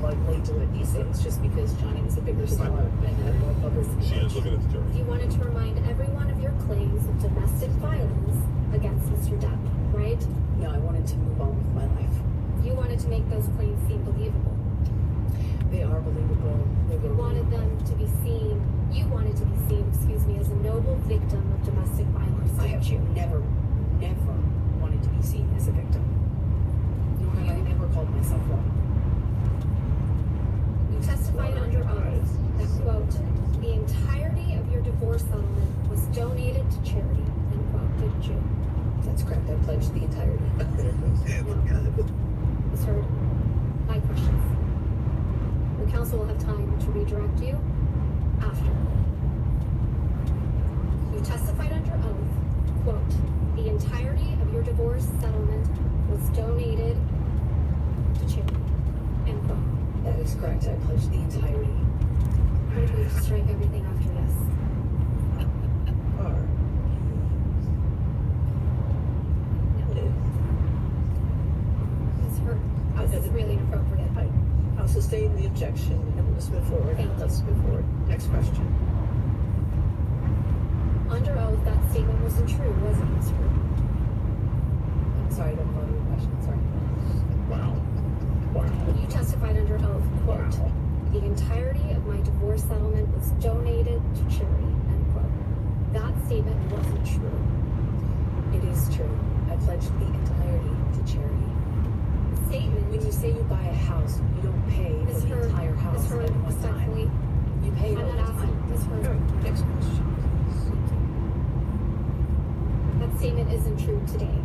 likely to it these days, just because Johnny was a bigger star and had more publicity. She is looking at the jury. You wanted to remind everyone of your claims of domestic violence against Mr. Depp, right? No, I wanted to move on with my life. You wanted to make those claims seem believable. They are believable. You wanted them to be seen, as a noble victim of domestic violence, didn't you? Never wanted to be seen as a victim. Nor have I ever called myself one. You testified under oath that, quote, the entirety of your divorce settlement was donated to charity, end quote, didn't you? That's correct. I pledged the entirety. Ms. Heard, my questions. The council will have time to redirect you after. You testified under oath, quote, the entirety of your divorce settlement was donated to charity, end quote. That is correct. I pledged the entirety. What if we strike everything after yes? Ms. Heard, this is really inappropriate. I'll sustain the objection and let's move forward. Let's move forward. Next question. Under oath, that statement wasn't true, was it, Ms. Heard? I'm sorry, I don't follow your question. Sorry. Wow. You testified under oath, quote, the entirety of my divorce settlement was donated to charity, end quote. That statement wasn't true. It is true. I pledged the entirety to charity. The statement, When you say you buy a house, you don't pay for Ms. the Heard, entire house Ms. Heard, at one respectfully, time. You pay it I'm all not the asking, time. Ms. Heard. Next question. That statement isn't true today.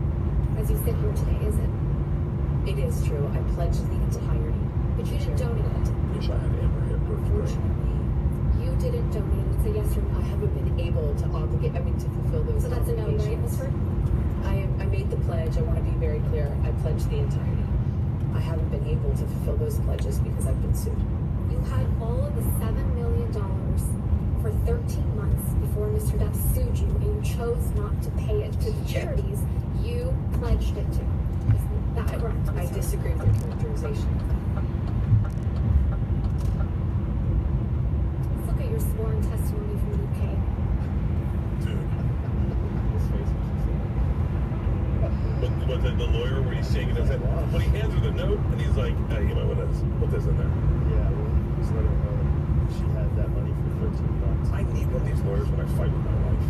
As you sit here today, is it? It is true. I pledged the entirety. But you didn't donate it. Wish I had Amber here. Unfortunately, You didn't donate it. It's a yes or I no. haven't been able to to fulfill those So that's a no, right, obligations. Ms. Heard? I made the pledge. I want to be very clear. I pledged the entirety. I haven't been able to fulfill those pledges because I've been sued. You had all of the $7 million for 13 months before Mr. Depp sued you, and you chose not to pay it to the charities you pledged it to. Is that correct? I disagree with your characterization of that. Let's look at your sworn testimony from the UK. Dude. But the lawyer where he's shaking his head, when he hands her the note and he's like, hey, you might want to put this in there. Yeah, well, just let her know she had that money for 13 months. I need one of these lawyers when I fight with my wife.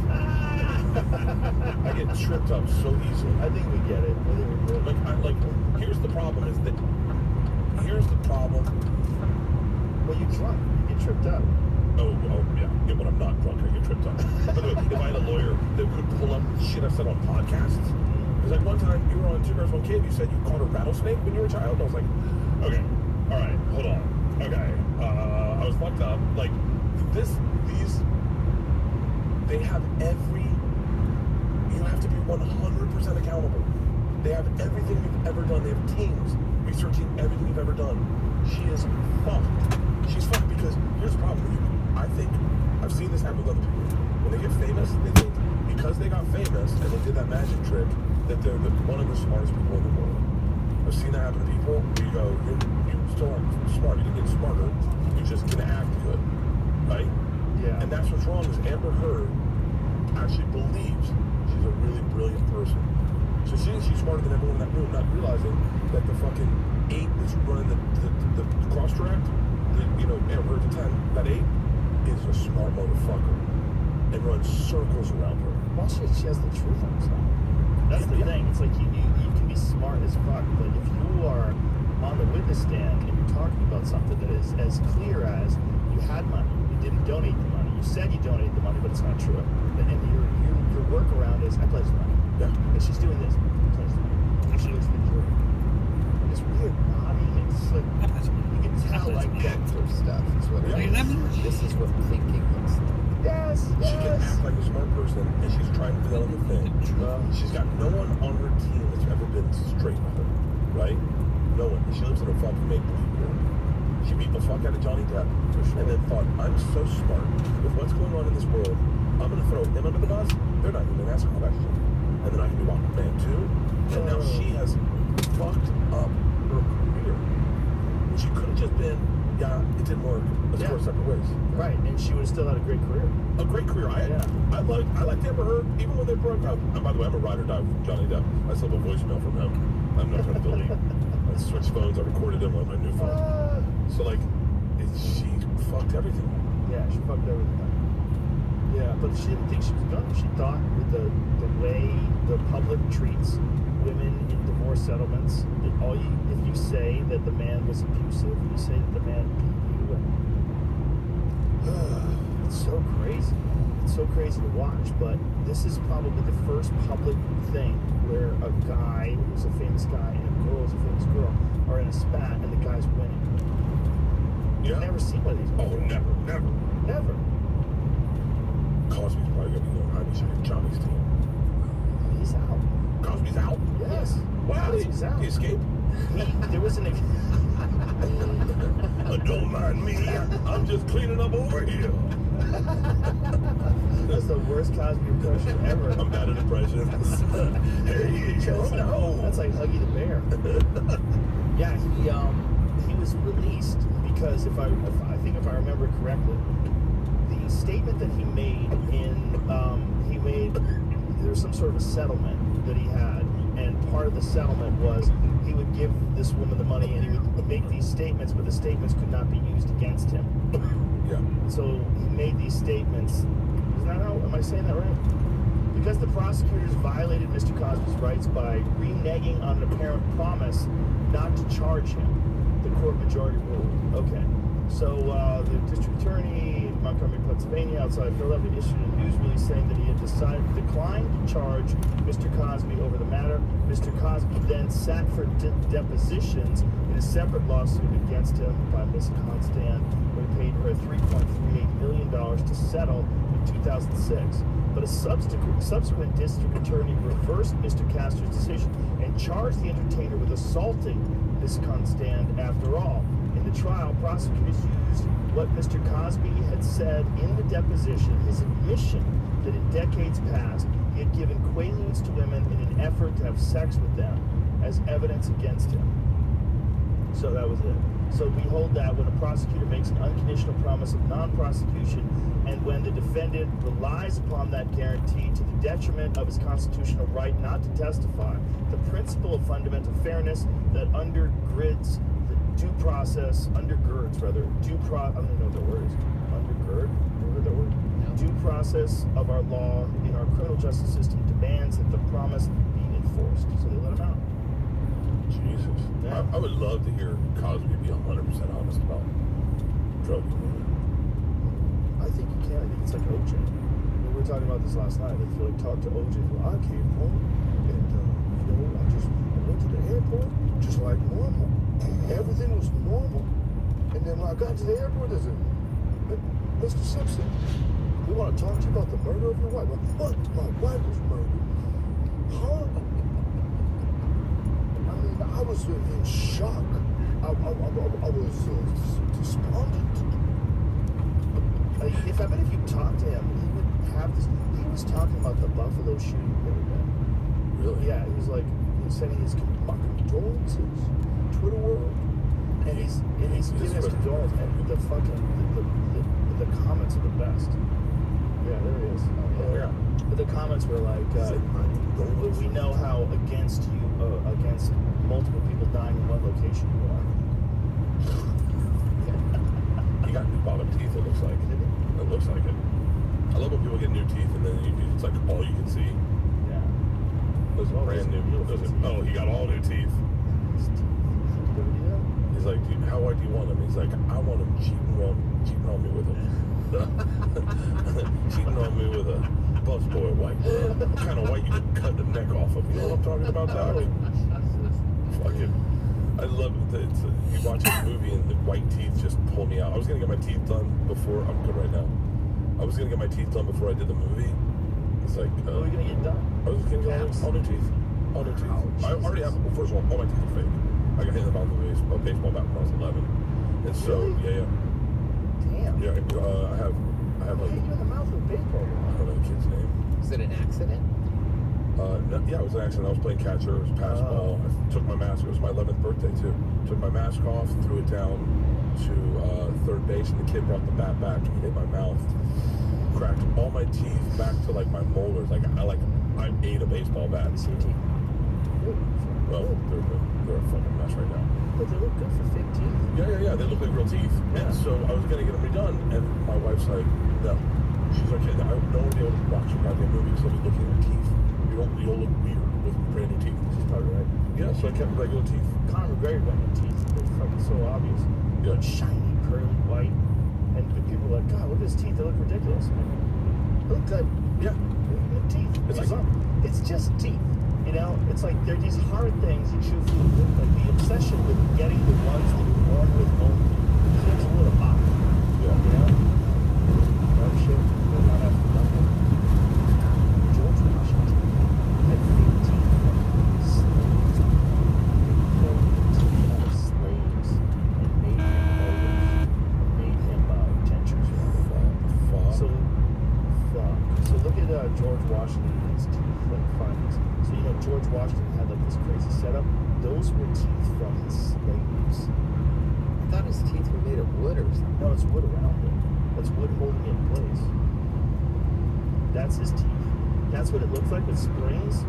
I get tripped up so easily. I think we get it. I think we get it. Here's the problem here's the problem. Well, you're drunk. You get tripped up. Oh, yeah. When I'm not drunk, I get tripped up. By the way, if I had a lawyer that could pull up shit I've said on podcasts, because like one time you were on Two Girls, One Kid, you said you caught a rattlesnake when you were a child. I was like, okay, all right, hold on. Okay, I was fucked up. Like, they have you have to be 100% accountable. They have everything you've ever done. They have teams researching everything you've ever done. She is fucked. She's fucked because here's the problem with you. I think I've seen this happen with other people. When they get famous, they think because they got famous and they did that magic trick that they're one of the smartest people in the world. I've seen that happen to people. You go, you still aren't smart. You didn't get smarter. You just can act good, right? Yeah. And that's what's wrong is Amber Heard actually believes she's a really brilliant person. So she's smarter than everyone in that room, not realizing that the fucking 8 that's running the cross direct, Amber Heard's a 10, that 8 is a smart motherfucker and runs circles around her. Well, she has the truth on her side. That's the thing. It's like you can be smart as fuck, but if you are on the witness stand and you're talking about something that is as clear as you had money, you didn't donate the money, you said you donated the money, but it's not true. And your workaround is, I pledged the money. Yeah. And she's doing this, I pledged the money. And she looks at the jury. And it's weird nodding. It's like, you can tell like actor stuff is what it is. This is what thinking looks like. Yes. She can act like a smart person, and she's trying to develop a thing. She's got no one on her team that's ever been straight with her, right? No one. She lives in a fucking make-believe world. She beat the fuck out of Johnny Depp, and then thought, I'm so smart. With what's going on in this world, I'm going to throw him under the bus. They're not even going to ask a question. And then I can be Aquaman too. And now she has fucked up her career. She could have just been didn't work. Let's go our separate ways. Right, and she would have still had a great career. A great career. I liked Depp-Heard even when they broke up. And by the way, I'm a ride or die from Johnny Depp. I still have a voicemail from him. I'm not going to delete. I switched phones. I recorded him on my new phone. So like, she fucked everything. Yeah, she fucked everything up. Yeah, but she didn't think she was done. She thought with the way the public treats women in divorce settlements, that if you say that the man was abusive, you say that the man beat you, and it's so crazy. It's so crazy to watch. But this is probably the first public thing where a guy who's a famous guy and a girl who's a famous girl are in a spat and the guy's winning. You've never seen one of these. Oh, never. Cosby's probably going to be going, I wish I had Johnny's team. He's out. Cosby's out? Yes. Wow, Cosby's out. He escaped? There was an... Don't mind me. I'm just cleaning up over here. That's the worst Cosby impression ever. I'm bad at impressions. Hey, That's like Huggy the Bear. Yeah, he was released because if I remember correctly, the statement that he made there was some sort of a settlement that he had, and part of the settlement was he would give this woman the money and he would make these statements, but the statements could not be used against him. Yeah. So he made these statements. Isn't that how? Am I saying that right? Because the prosecutors violated Mr. Cosby's rights by reneging on an apparent promise not to charge him, the court majority ruled. Okay. So the district attorney in Montgomery, Pennsylvania, outside Philadelphia, issued a news release saying that he had declined to charge Mr. Cosby over the matter. Mr. Cosby then sat for depositions in a separate lawsuit against him by Ms. Constand, who paid her $3.38 million to settle in 2006. But a subsequent district attorney reversed Mr. Castor's decision and charged the entertainer with assaulting Ms. Constand after all. In the trial, prosecutors used what Mr. Cosby had said in the deposition, his admission that in decades past, he had given quaaludes to women in an effort to have sex with them as evidence against him. So that was it. So we hold that when a prosecutor makes an unconditional promise of non-prosecution and when the defendant relies upon that guarantee to the detriment of his constitutional right not to testify, the principle of fundamental fairness that undergirds I don't even know what that word is. Undergird? You heard that word? No. Due process of our law in our criminal justice system demands that the promise be enforced. So they let him out. Jesus. Yeah. I would love to hear Cosby be 100% honest about drug use. I think you can. I think it's like OJ. We were talking about this last night. If you like talk to OJ, I came home and I went to the airport just like normal. Everything was normal. And then when I got to the airport, there's Mr. Simpson, we want to talk to you about the murder of your wife. What? My wife was murdered. Huh? I mean, I was in shock. I was despondent. If you talked to him, he would have this. He was talking about the Buffalo shooting the other day. Really? Yeah, he was like, sending his condolences, Twitter world, and he's giving his condolences, and the comments are the best. Yeah, there he is. Yeah. But the comments were like, we know how against multiple people dying in one location you are. He got new bottom teeth, it looks like. It looks like it. I love when people get new teeth and then it's like all you can see. Yeah. Those are brand new. Oh, he got all new teeth. He's like, how white do you want him? He's like, I want him cheating on me with cheating on me with a busboy white. What kind of white you can cut the neck off of? You know what I'm talking about, Doc? Fucking, I love it. You watch this movie and the white teeth just pull me out. I was gonna get my teeth done before. I'm good right now. I was gonna get my teeth done before I did the movie. It's like, what are we gonna get done? I was gonna get all new teeth. All new teeth. I already have. Well, first of all my teeth are fake. I got hit in the mouth with a baseball bat when I was 11, and so Really? yeah. Damn. I have Who like, hit you in the mouth with a baseball I bat? don't know the kid's name. Is it an accident? No, yeah, it was an accident. I was playing catcher. It was pass ball. I took my mask. It was my 11th birthday, too. Took my mask off, threw it down to third base, and the kid brought the bat back and hit my mouth. Cracked all my teeth back to, like, my molars. I ate a baseball bat. Well, they're a fucking mess right now. But they look good for fake teeth. Yeah. They look like real teeth. Yeah. And so I was going to get them redone, and my wife's like, no. She's like, no one will be able to watch your goddamn movie because they'll be looking at your teeth. You'll look weird with brand new teeth. She's probably right. Yeah, so I kept regular teeth. Conor McGregor got new teeth. They're fucking so obvious. Yeah. Like shiny, pearly, white. And people are like, God, look at his teeth. They look ridiculous. I'm like, they look good. Yeah. New teeth. It's It's just teeth. You know, it's like they're these hard things you chew food with. Like the obsession with getting the ones that you're born with only. It's a little odd. Yeah. You know? Oh shit. They're not after nothing. George Washington had 15 slaves. They pulled the teeth out of slaves and made him molders. Made him dentures. So look at George Washington and his teeth, like findings. So you know George Washington had like this crazy setup. Those were teeth from his slaves. I thought his teeth were made of wood or something. No, it's wood around it. That's wood holding it in place. That's his teeth. That's what it looks like with springs.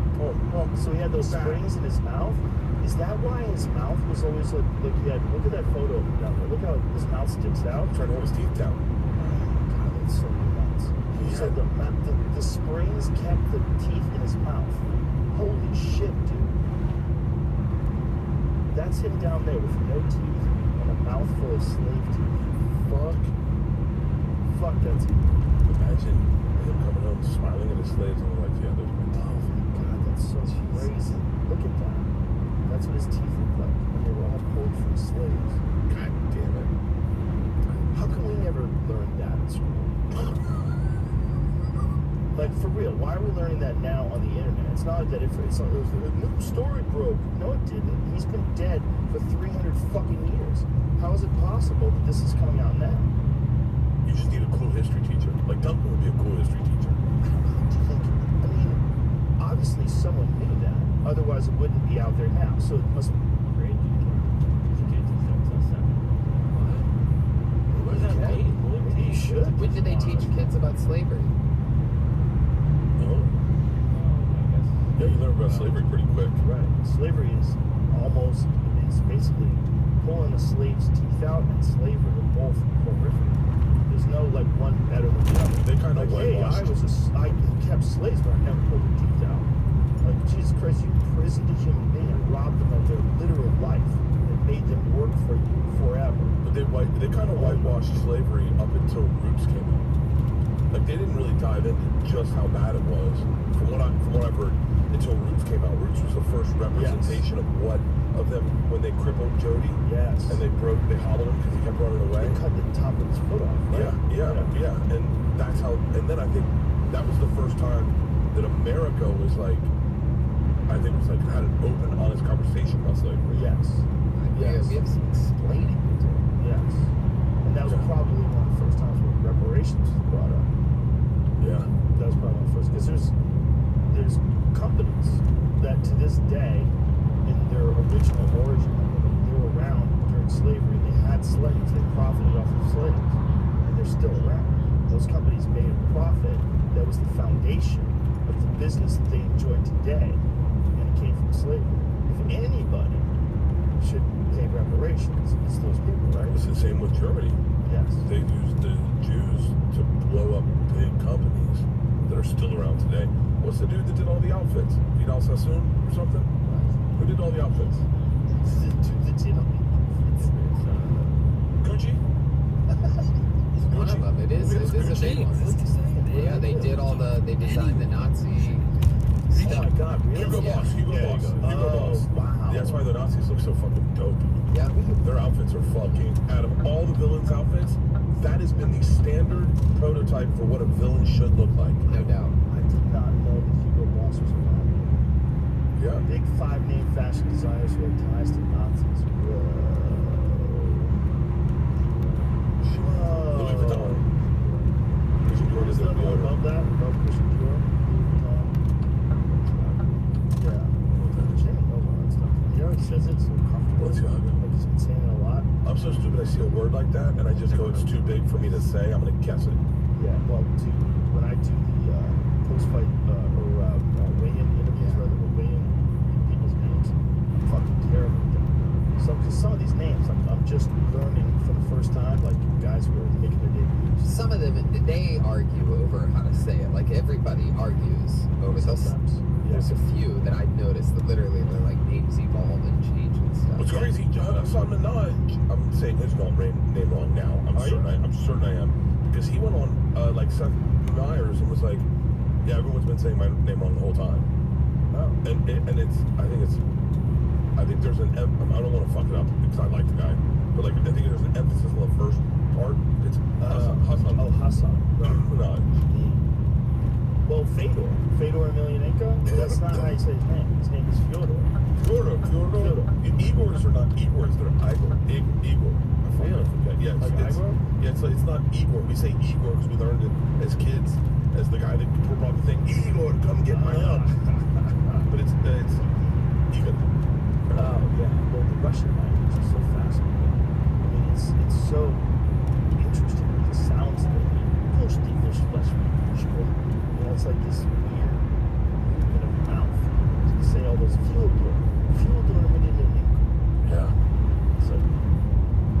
So he had those springs in his mouth. Is that why his mouth was always like he had? Look at that photo down there. Look how his mouth sticks out. Trying to hold his teeth down. God, that's so nuts. So the springs kept the teeth in his mouth. Holy shit, dude. That's him down there with no teeth and a mouthful of slave teeth. Fuck, that's him. Imagine him coming home smiling at his slaves and they're like, yeah, those are my Oh teeth. my God, that's so crazy. Look at that. That's what his teeth look like. And they were all pulled from slaves. God damn it. How come we never learned that in school? Like, for real, why are we learning that now on the internet? It's not like that. It was a new story broke. No, it didn't. He's been dead for 300 fucking years. How is it possible that this is coming out now? You just need a cool history teacher. Like, Duncan would be a cool history teacher. I mean, obviously someone knew that. Otherwise, it wouldn't be out there now. So it must be great. What does that mean? Maybe you should. When did they teach kids about slavery? Yeah, you learn about slavery pretty quick. Right. Slavery is basically pulling a slave's teeth out, and slavery are both horrific. There's no like one better than the other. They kind of like, hey, I kept slaves, but I never pulled their teeth out. Like, Jesus Christ, you imprisoned a human being and robbed them of their literal life and made them work for you forever. But they kind of whitewashed slavery up until Roots came out. Like, they didn't really dive into just how bad it was. From what I've heard, until Roots came out. Roots was the first representation of them when they crippled Jody. Yes. And they hollowed him because he kept running away. They cut the top of his foot off. Right? Yeah. And that's how. And then I think that was the first time that America was like, had an open, honest conversation about slavery. Yes. Yeah, we have some explaining to do. Yes. And that was probably one of the first times where reparations was brought up. Yeah. That was probably one of the first, because there's companies that to this day, in their original origin, they were around during slavery. They had slaves. They profited off of slaves, and they're still around. Those companies made a profit that was the foundation of the business that they enjoy today, and it came from slavery. If anybody should pay reparations, it's those people, right? It's the same with Germany. Yes. They used the Jews to blow up big companies that are still around today. What's the dude that did all the outfits? Vidal Sassoon or something? Who did all the outfits? The dude that did all the outfits. Gucci? One of them. It is a big one. Yeah, they designed the Nazi. Oh my God, really? Hugo Boss. Hugo Boss. Wow. That's why the Nazis look so fucking dope. Yeah. Their outfits are fucking, out of all the villains' outfits, that has been the standard prototype for what a villain should look like. No doubt. I did not know that Hugo Boss was around. Yeah. Big 5-name fashion designers who had ties to Nazis. Whoa. Louis Vuitton. Christian Dior Is is that the one above that? Above Christian Dior? so stupid. I see a word like that, and I just go, it's too big for me to say. I'm gonna guess it. Yeah, well, when I do the post-fight weigh-in interviews, rather than weigh-in people's names, I'm fucking terrible at that. So, because some of these names, I'm just learning for the first time, like guys who are making their debuts. Some of them, they argue over how to say it. Like, everybody argues over this. Sometimes. There's a few that I've noticed that literally their like names evolve and change and stuff. What's crazy, Hassan Minaj, I'm saying his name wrong now. I'm certain I am. Because he went on like Seth Meyers and was like, yeah, everyone's been saying my name wrong the whole time. Oh. And I think there's I don't want to fuck it up because I like the guy, but like I think there's an emphasis on the first part. It's Hassan. Oh, Hassan. Minaj. Well, Fedor Emelianenko, that's not how you say his name. His name is Fyodor. Fyodor. Igors are not Igors, they're Igor. Igor. I forget. Yeah, it's not Igor. We say Igor because we learned it as kids, as the guy that brought the thing, Igor, come get my up. But it's Igor. Oh, yeah. Well, the Russian language is so fascinating. I mean, it's so interesting with the sounds that they make. It's like this weird movement of the mouth to say all those Fyodor. Yeah. So,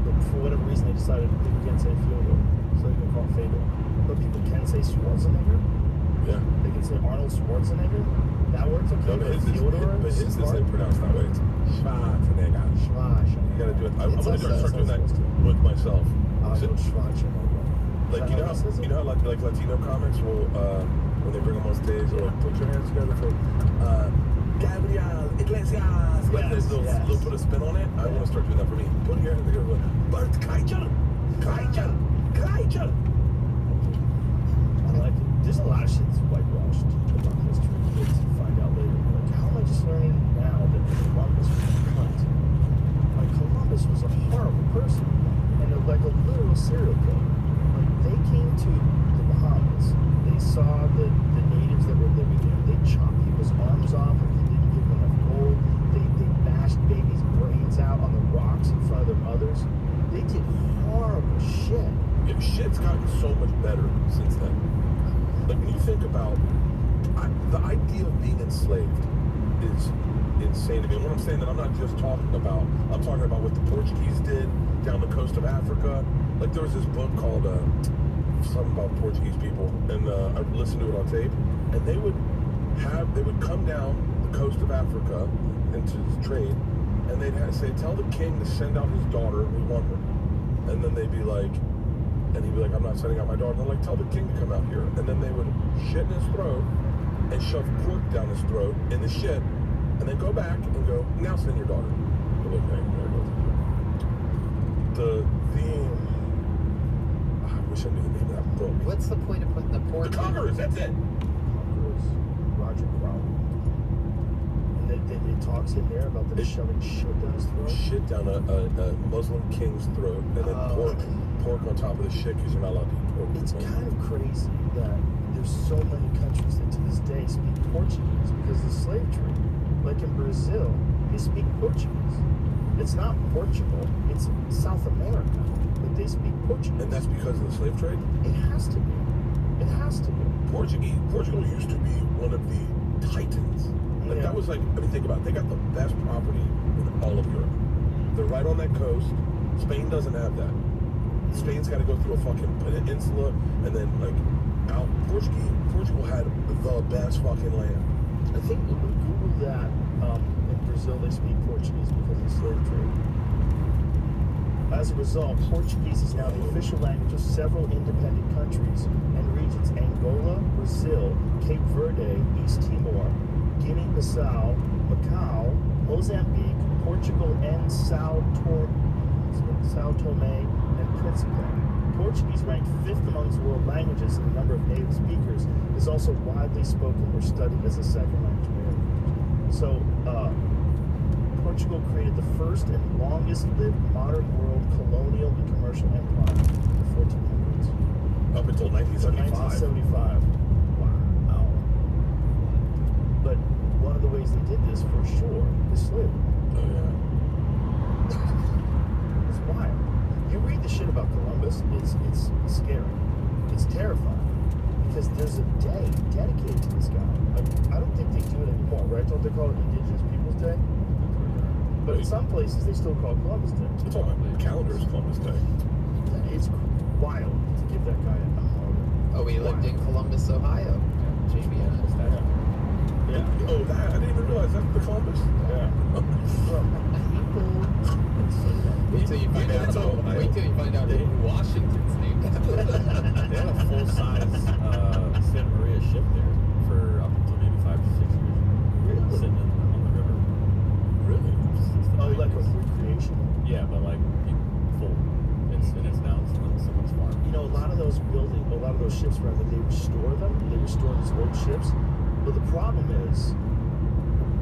but for whatever reason, they decided people can't say Fyodor, so they can call it Fedor. But people can say Schwarzenegger. Yeah. They can say Arnold Schwarzenegger. That works okay. No, but his isn't pronounced that way. It's Schwarzenegger. You gotta do it. I'm gonna start doing that with myself. Like you know how like Latino comics will when they bring them on stage, they'll like put your hands together for Gabriel Iglesias. Like they'll put a spin on it. I want to start doing that for me. Put your hands together. Bert Kreischer. I like it. There's a lot of shit that's whitewashed about history. Kids find out later. Like, how am I just learning now that Columbus was a cunt? Like, Columbus was a horrible person. And like a literal serial killer. Like, they came to the Bahamas. They saw the natives that were living there. They chopped people's arms off if they didn't give them enough gold. They bashed babies' brains out on the rocks in front of their mothers. They did horrible shit. Yeah, shit's gotten so much better since then. Like when you think about the idea of being enslaved is insane to me. And when I'm saying that, I'm not just talking about. I'm talking about what the Portuguese did down the coast of Africa. Like there was this book called something about Portuguese people, and I listened to it on tape. And they would come down the coast of Africa into trade, and they'd say, tell the king to send out his daughter, we want her. And then they'd be like, and he'd be like, I'm not sending out my daughter. And they're like, tell the king to come out here. And then they would shit in his throat and shove pork down his throat in the shit, and then go back and go, now send your daughter. They're like, hey, there goes. I wish I knew the name of that book. What's the point of putting the pork? The Conquerors, that's it. Roger Crowley. And it talks in there about them shoving shit down his throat. Shit down a Muslim king's throat, and then pork on top of the shit because you're not allowed to eat pork. It's kind of crazy that there's so many countries that to this day speak Portuguese because of the slave trade. Like in Brazil, they speak Portuguese. It's not Portugal, it's South America, but they speak Portuguese. And that's because of the slave trade? It has to be. It has to be. Portugal used to be one of the titans. Like that was like, I mean, think about it. They got the best property in all of Europe. They're right on that coast. Spain doesn't have that. Spain's got to go through a fucking peninsula and then like out. Portugal had the best fucking land. I think when we Google that, in Brazil they speak Portuguese because of the slave trade. As a result, Portuguese is now the official language of several independent countries and regions: Angola, Brazil, Cape Verde, East Timor, Guinea-Bissau, Macau, Mozambique, Portugal, and Sao Tome and Principe. Portuguese, ranked 5th amongst world languages in the number of native speakers, is also widely spoken or studied as a second language. So, Portugal created the first and longest-lived modern world colonial and commercial empire in the 1400s. Up until 1975. 1975. Wow. But one of the ways they did this, for sure, is slavery. Oh, yeah. It's wild. You read the shit about Columbus, it's scary. It's terrifying. Because there's a day dedicated to this guy. Like, I don't think they do it anymore, right? Don't they call it Indigenous Peoples Day? But in some places, they still call it Columbus Day. It's on my calendar is Columbus Day. It's wild to give that guy a holiday. Oh, he lived in Columbus, Ohio. Jamie had that. Yeah. Oh, that I didn't even realize that's the Columbus. Yeah. Wait till you find out. Wait till you find out who Washington's named after. They had a full-size Santa Maria ship there for up until maybe 5 to 6 years. Really? Sitting on the river. Really? Since the Oh, like a 90s. recreation. Yeah, but like full. It's now someone's farm. You know, a lot of those ships, rather, they restore them. They restore these old ships. But the problem is,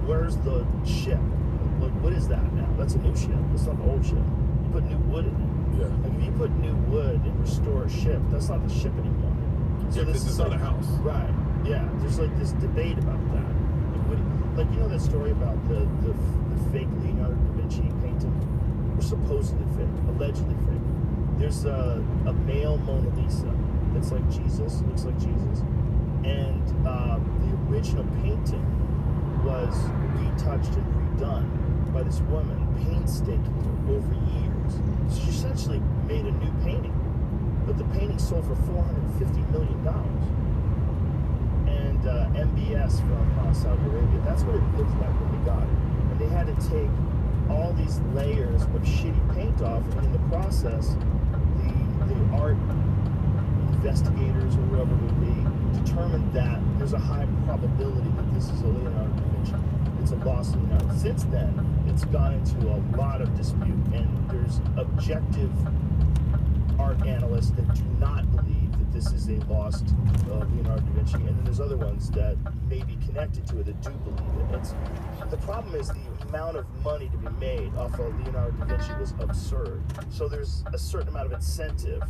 where's the ship? Like, what is that now? That's a new ship. That's not an old ship. You put new wood in it. Yeah. Like, if you put new wood and restore a ship, that's not the ship anymore. Yeah, this is not a house. Right. Yeah. There's like this debate about that. Like, you know that story about the fake Leonardo da Vinci painting? Or supposedly fake, allegedly fake. There's a male Mona Lisa that's like Jesus, looks like Jesus. And the original painting was retouched and redone by this woman, painstakingly, over years. So she essentially made a new painting. But the painting sold for $450 million. And MBS from Saudi Arabia, that's what it looked like when they got it. And they had to take all these layers of shitty paint off, and in the process, the art investigators or whoever it would be determined that there's a high probability that this is a Leonardo da Vinci. It's a lost Leonardo. Since then, it's gone into a lot of dispute, and there's objective art analysts that do not believe that this is a lost Leonardo da Vinci, and then there's other ones that may be connected to it that do believe it. The problem is the amount of money to be made off of Leonardo da Vinci was absurd. So there's a certain amount of incentive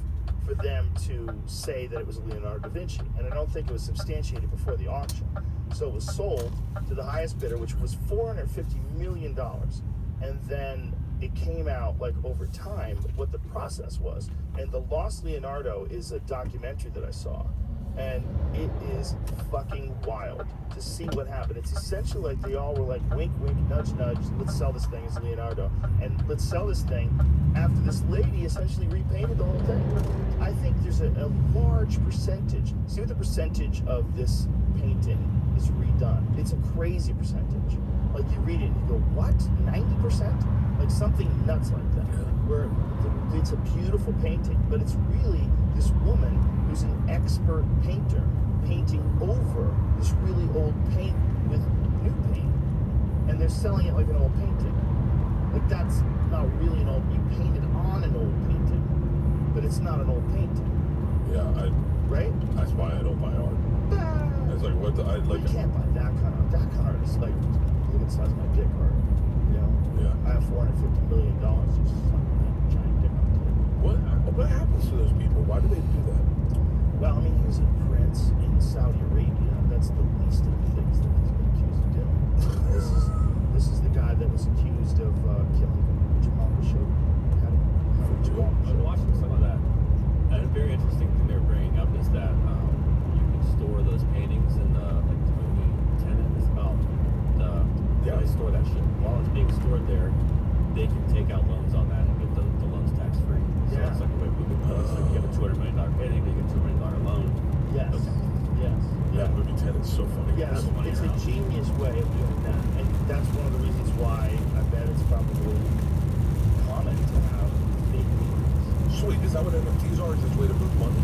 for them to say that it was a Leonardo da Vinci, and I don't think it was substantiated before the auction. So it was sold to the highest bidder, which was $450 million, and then it came out, like, over time what the process was. And The Lost Leonardo is a documentary that I saw, and it is fucking wild to see what happened. It's essentially like they all were like, wink, wink, nudge, nudge, let's sell this thing as Leonardo, and let's sell this thing after this lady essentially repainted the whole thing. I think there's a large percentage. See what the percentage of this painting is redone. It's a crazy percentage. Like, you read it and you go, what? 90%? Like something nuts like that. Where it's a beautiful painting, but it's really this woman who's an expert painter painting over this really old paint with new paint. And they're selling it like an old painting. Like, that's not really an old, you painted on an old painting, but it's not an old painting. Yeah, right? That's why I don't buy art. It's like, what the, You can't buy that kind of art. It's like, look at the size of my dick art. You know? Yeah. I have $450 million just fucking that giant dick art. What happens to those people? Why do they do that? Well, I mean, he was a prince in Saudi Arabia. That's the least of the things that he's been accused of doing. This is the guy that was accused of killing Jamal Khashoggi. I was watching some of that, and a very interesting thing they're bringing up is that you can store those paintings in the movie Tenet. It's about how they store that shit. While it's being stored there, they can take out loans on that and get the loans tax free. So it's like a way of moving money. So if you have a $200 million painting, they get a $200 million loan. Yes. Okay. Yes. That movie Tenet's so funny. Yeah, it's a genius way of doing that, and that's one of the reasons why I bet it's probably common to have big meetings. Sweet. Is that what NFTs are? Is it a way to move money?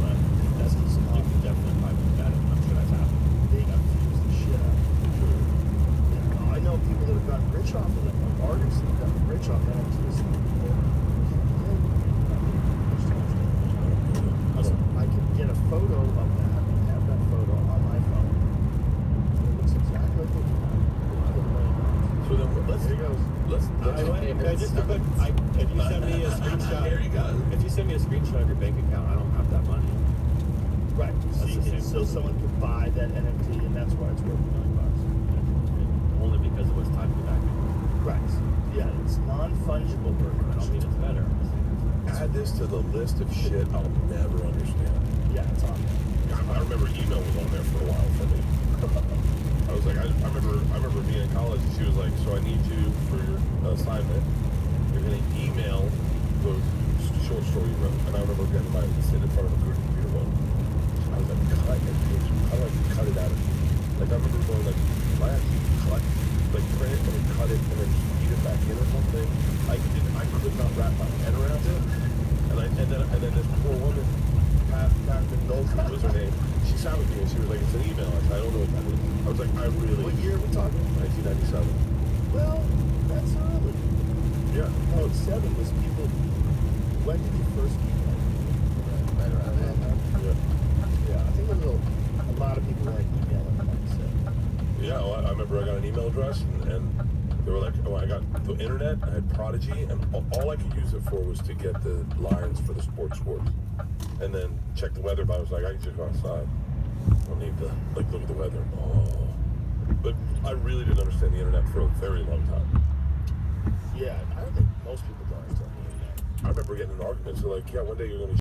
But that's you can definitely buy that. I'm sure that's happened. They confuse the shit out of it. I know people that have gotten rich off of them, like artists that have gotten rich off NFTs. I could get a photo of that and have that photo on my phone. It looks exactly like what you have. So then If you send me a screenshot, There you go. If you send me a screenshot of your bank account, I don't have that money. Right. That's the same. So someone could buy that NFT, and that's why it's worth $1 million. Only because it was tied to the back. Right. Yeah, it's non-fungible work. don't mean it's better. Add this to the list of shit I'll never understand. Yeah, it's on. I remember email was on there for a while for me. I was like, I remember being in college, and she was like, so I need you for your assignment. You're gonna email the short story you wrote. And I remember getting my sitting in front of a computer one. I was like, cut and paste. How do I cut it out of you? Like I remember going like, do I actually cut, like print it and then cut it and then feed it back in or something? I could not wrap my head around it. And then this poor woman, Pat McNulty was her name. She sat with me and she was like, it's an email. I said, I don't know what that is. I was like, I really. What year are we talking? 1997. Well, that's early. Yeah. No, 7 was people. When did you first email? Right around that. Yeah, I think a lot of people like emailing. Like I said. Yeah, well, I remember I got an email address and they were like, oh, I got the internet, I had Prodigy, and all I could use it for was to get the lines for the sports scores. And then check the weather, but I was like, I can just go outside. I don't need to, like, look at the weather. Oh. But I really didn't understand the internet for a very long time. Yeah, I don't think most people don't understand the internet. I remember getting in arguments, they're like, yeah, one day you're going to